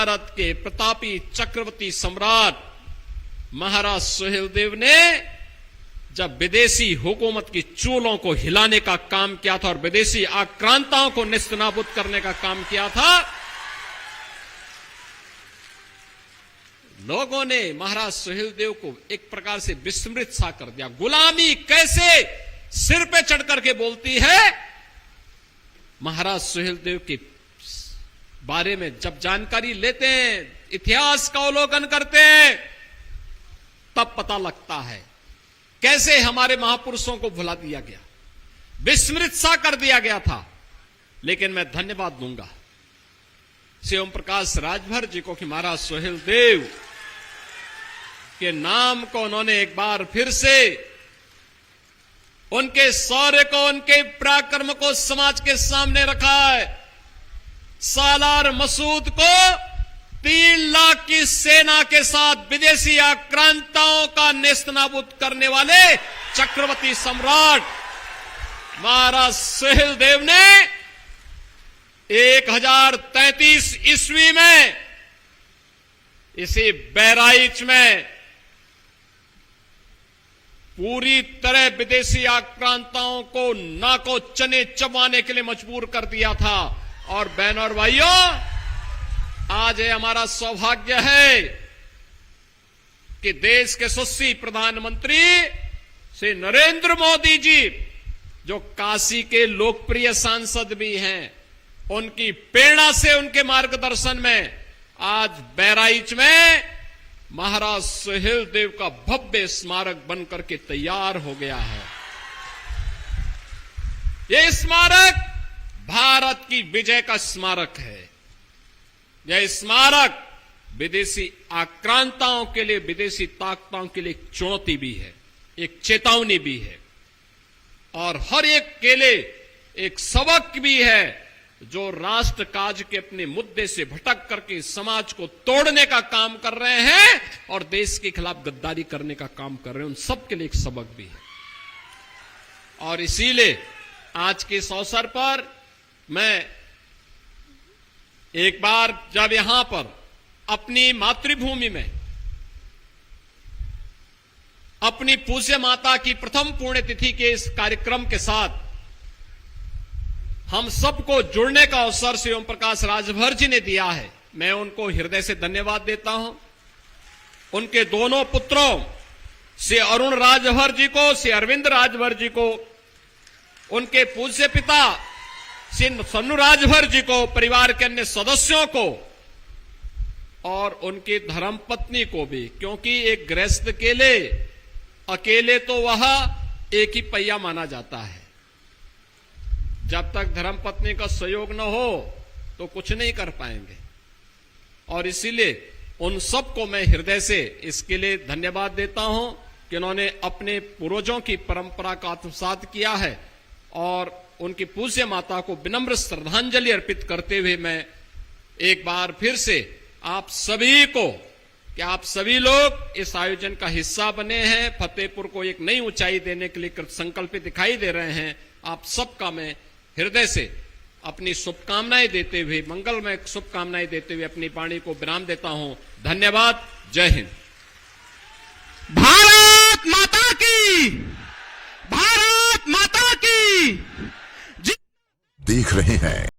भारत के प्रतापी चक्रवर्ती सम्राट महाराज सुहेलदेव ने जब विदेशी हुकूमत की चूलों को हिलाने का काम किया था और विदेशी आक्रांताओं को नेस्तनाबूद करने का काम किया था, लोगों ने महाराज सुहेलदेव को एक प्रकार से विस्मृत सा कर दिया। गुलामी कैसे सिर पे चढ़ करके बोलती है, महाराज सुहेलदेव के बारे में जब जानकारी लेते हैं, इतिहास का अवलोकन करते हैं, तब पता लगता है कैसे हमारे महापुरुषों को भुला दिया गया, विस्मृत सा कर दिया गया था। लेकिन मैं धन्यवाद दूंगा श्री ओम प्रकाश राजभर जी को कि महाराज सुहेलदेव के नाम को उन्होंने एक बार फिर से, उनके शौर्य को, उनके पराक्रम को समाज के सामने रखा है। सालार मसूद को 3 लाख की सेना के साथ विदेशी आक्रांताओं का नेस्तनाबूद करने वाले चक्रवर्ती सम्राट महाराज सुहेलदेव ने 1033 ईस्वी में इसी बहराइच में पूरी तरह विदेशी आक्रांताओं को नाको चने चबाने के लिए मजबूर कर दिया था। और बहनों और भाइयों, आज ये हमारा सौभाग्य है कि देश के यशस्वी प्रधानमंत्री श्री नरेंद्र मोदी जी, जो काशी के लोकप्रिय सांसद भी हैं, उनकी प्रेरणा से, उनके मार्गदर्शन में आज बहराइच में महाराज सुहेलदेव का भव्य स्मारक बनकर के तैयार हो गया है। यह स्मारक भारत की विजय का स्मारक है। यह स्मारक विदेशी आक्रांताओं के लिए, विदेशी ताकतों के लिए एक चुनौती भी है, एक चेतावनी भी है, और हर एक के लिए एक सबक भी है। जो राष्ट्र काज के अपने मुद्दे से भटक करके समाज को तोड़ने का काम कर रहे हैं और देश के खिलाफ गद्दारी करने का काम कर रहे हैं, उन सब के लिए एक सबक भी है। और इसीलिए आज के इस अवसर पर मैं एक बार जब यहां पर अपनी मातृभूमि में अपनी पूज्य माता की प्रथम पुण्यतिथि के इस कार्यक्रम के साथ हम सबको जुड़ने का अवसर श्री ओम प्रकाश राजभर जी ने दिया है, मैं उनको हृदय से धन्यवाद देता हूं। उनके दोनों पुत्रों श्री अरुण राजभर जी को, श्री अरविंद राजभर जी को, उनके पूज्य पिता श्री सन्नू राजभर जी को, परिवार के अन्य सदस्यों को और उनकी धर्मपत्नी को भी, क्योंकि एक गृहस्थ के लिए अकेले तो वह एक ही पहिया माना जाता है। जब तक धर्मपत्नी का सहयोग न हो तो कुछ नहीं कर पाएंगे। और इसीलिए उन सबको मैं हृदय से इसके लिए धन्यवाद देता हूं कि उन्होंने अपने पूर्वजों की परंपरा का आत्मसात किया है। और उनकी पूज्य माता को विनम्र श्रद्धांजलि अर्पित करते हुए मैं एक बार फिर से आप सभी को, कि आप सभी लोग इस आयोजन का हिस्सा बने हैं, फतेहपुर को एक नई ऊंचाई देने के लिए संकल्पित दिखाई दे रहे हैं, आप सबका मैं हृदय से अपनी शुभकामनाएं देते हुए, मंगलमय शुभकामनाएं देते हुए अपनी वाणी को विराम देता हूं। धन्यवाद। जय हिंद। भारत माता की, भारत माता की। देख रहे हैं